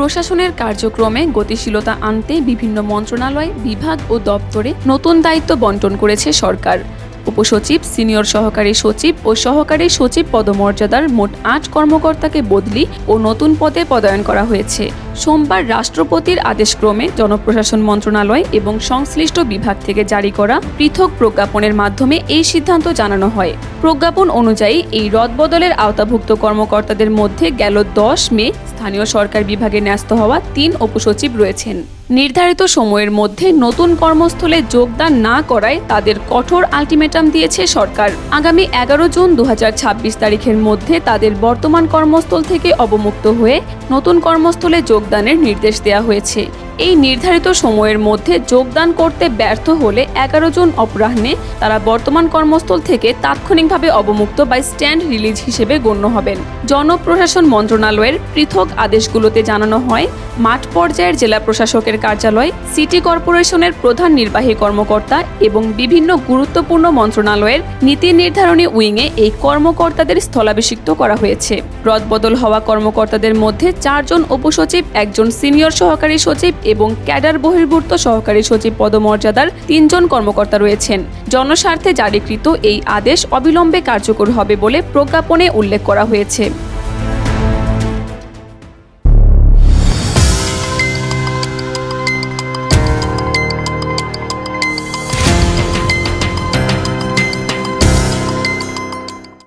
প্রশাসনের কার্যক্রমে গতিশীলতা আনতে বিভিন্ন মন্ত্রণালয়, বিভাগ ও দপ্তরে নতুন দায়িত্ব বণ্টন করেছে সরকার। উপসচিব, সিনিয়র সহকারী সচিব ও সহকারী সচিব পদমর্যাদার মোট ৮ কর্মকর্তাকে বদলি ও নতুন পদে পদায়ন করা হয়েছে। সোমবার রাষ্ট্রপতির আদেশক্রমে জনপ্রশাসন মন্ত্রণালয় এবং সংশ্লিষ্ট বিভাগ থেকে জারি করা পৃথক প্রজ্ঞাপনের মাধ্যমে এই সিদ্ধান্ত জানানো হয়। প্রজ্ঞাপন অনুযায়ী এই রদবদলের আওতাভুক্ত কর্মকর্তাদের মধ্যে গেল ১০ মে স্থানীয় সরকার বিভাগে ন্যস্ত হওয়া ৩ উপসচিব রয়েছেন। নির্ধারিত সময়ের মধ্যে নতুন কর্মস্থলে যোগদান না করায় তাদের কঠোর আলটিমেটাম দিয়েছে সরকার। আগামী ১১ জুন ২০২৬ তারিখের মধ্যে তাদের বর্তমান কর্মস্থল থেকে অবমুক্ত হয়ে নতুন কর্মস্থলে যোগদানের নির্দেশ দেওয়া হয়েছে। এই নির্ধারিত সময়ের মধ্যে যোগদান করতে ব্যর্থ হলে ১১ জুন অপরাহ্নে তারা বর্তমান কর্মস্থল থেকে তাৎক্ষণিকভাবে অবমুক্ত বা স্ট্যান্ড রিলিজ হিসেবে গণ্য হবেন। জনপ্রশাসন মন্ত্রণালয়ের পৃথক আদেশগুলোতে জানানো হয়, মাঠ পর্যায়ের জেলা প্রশাসকের কার্যালয়, সিটি কর্পোরেশনের প্রধান নির্বাহী কর্মকর্তা এবং বিভিন্ন গুরুত্বপূর্ণ মন্ত্রণালয়ের নীতি নির্ধারণী উইংয়ে এই কর্মকর্তাদের স্থলাভিষিক্ত করা হয়েছে। রদবদল হওয়া কর্মকর্তাদের মধ্যে ৪ জন উপসচিব, ১ জন সিনিয়র সহকারী সচিব এবং ক্যাডার বহির্ভূত সহকারী সচিব পদমর্যাদার ৩ জন কর্মকর্তা রয়েছেন। জনস্বার্থে জারিকৃত এই আদেশ অবিলম্বে কার্যকর হবে বলে প্রজ্ঞাপনে উল্লেখ করা হয়েছে।